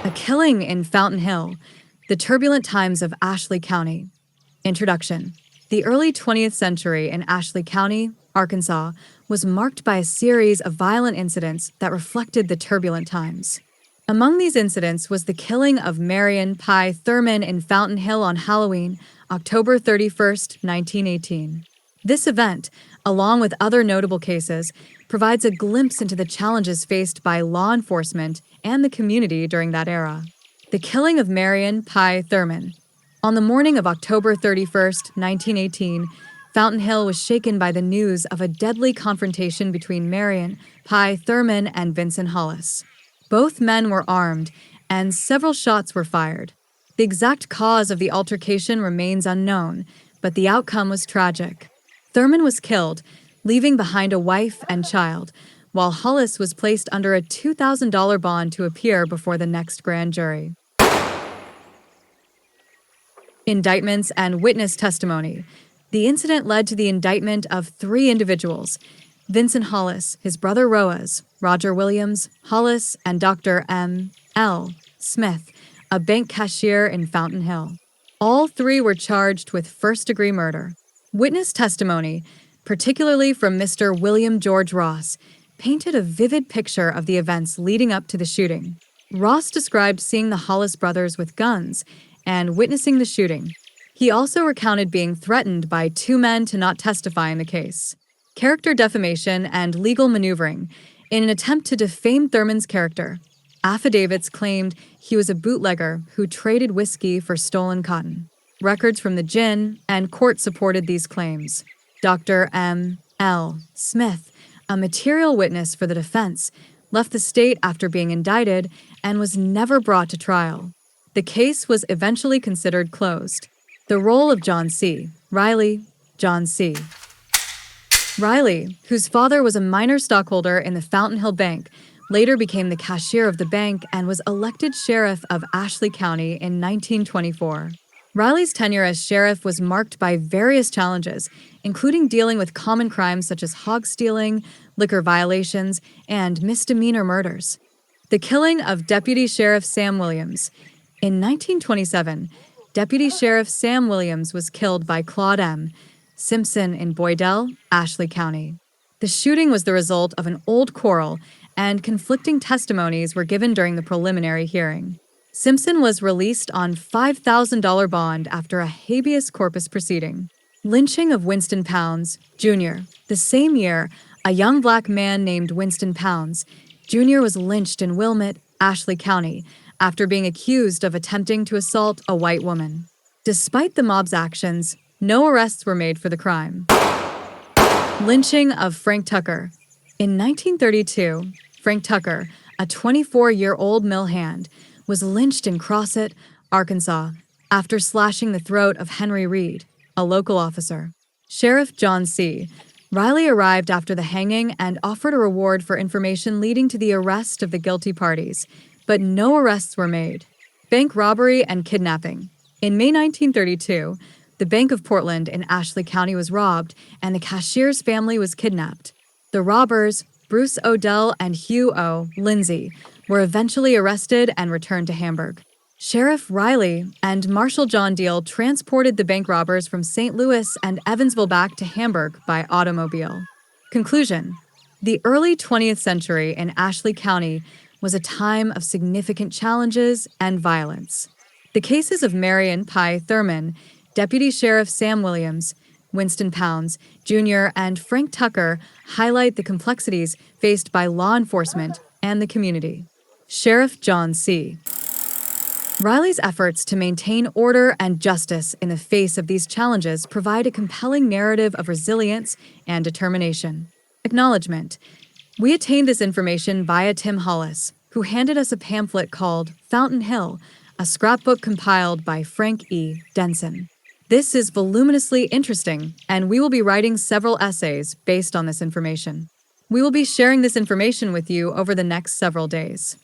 A killing in Fountain Hill, the turbulent times of Ashley County. Introduction. The early 20th century in Ashley County, Arkansas, was marked by a series of violent incidents that reflected the turbulent times. Among these incidents was the killing of Marion Thurman in Fountain Hill on Halloween, October 31st, 1918. This event, along with other notable cases, provides a glimpse into the challenges faced by law enforcement and the community during that era. The killing of Marion Thurman. On the morning of October 31st, 1918, Fountain Hill was shaken by the news of a deadly confrontation between Marion Thurman and Vinson Hollis. Both men were armed, and several shots were fired. The exact cause of the altercation remains unknown, but the outcome was tragic. Thurman was killed, leaving behind a wife and child, while Hollis was placed under a $2,000 bond to appear before the next grand jury. Indictments and witness testimony. The incident led to the indictment of 3 individuals: Vinson Hollis, his brother Roaz, Roger Williams, Hollis, and Dr. M.L. Smith, a bank cashier in Fountain Hill. All 3 were charged with first-degree murder. Witness testimony, particularly from Mr. William George Ross, painted a vivid picture of the events leading up to the shooting. Ross described seeing the Hollis brothers with guns and witnessing the shooting. He also recounted being threatened by 2 men to not testify in the case. Character defamation and legal maneuvering. In an attempt to defame Thurman's character, affidavits claimed he was a bootlegger who traded whiskey for stolen cotton. Records from the gin and court supported these claims. Dr. M.L. Smith, a material witness for the defense, left the state after being indicted and was never brought to trial. The case was eventually considered closed. The role of John C. John C. Riley, whose father was a minor stockholder in the Fountain Hill Bank, later became the cashier of the bank and was elected sheriff of Ashley County in 1924. Riley's tenure as sheriff was marked by various challenges, including dealing with common crimes such as hog stealing, liquor violations, and misdemeanor murders. The killing of Deputy Sheriff Sam Williams. In 1927, Deputy Sheriff Sam Williams was killed by Claude M. Simpson in Boydell, Ashley County. The shooting was the result of an old quarrel, and conflicting testimonies were given during the preliminary hearing. Simpson was released on $5,000 bond after a habeas corpus proceeding. Lynching of Winston Pounds, Jr. The same year, a young black man named Winston Pounds, Jr. was lynched in Wilmette, Ashley County, after being accused of attempting to assault a white woman. Despite the mob's actions, no arrests were made for the crime. Lynching of Frank Tucker. In 1932, Frank Tucker, a 24-year-old mill hand, was lynched in Crossett, Arkansas, after slashing the throat of Henry Reed, a local officer. Sheriff John C. Riley arrived after the hanging and offered a reward for information leading to the arrest of the guilty parties, but no arrests were made. Bank robbery and kidnapping. In May 1932, the Bank of Portland in Ashley County was robbed, and the cashier's family was kidnapped. The robbers, Bruce Odell and Hugh O. Lindsay, were eventually arrested and returned to Hamburg. Sheriff Riley and Marshal John Deal transported the bank robbers from St. Louis and Evansville back to Hamburg by automobile. Conclusion. The early 20th century in Ashley County was a time of significant challenges and violence. The cases of Marion Thurman, Deputy Sheriff Sam Williams, Winston Pounds, Jr., and Frank Tucker highlight the complexities faced by law enforcement and the community. Sheriff John C. Riley's efforts to maintain order and justice in the face of these challenges provide a compelling narrative of resilience and determination. Acknowledgement. We attained this information via Tim Hollis, who handed us a pamphlet called Fountain Hill, a scrapbook compiled by Frank E. Denson. This is voluminously interesting, and we will be writing several essays based on this information. We will be sharing this information with you over the next several days.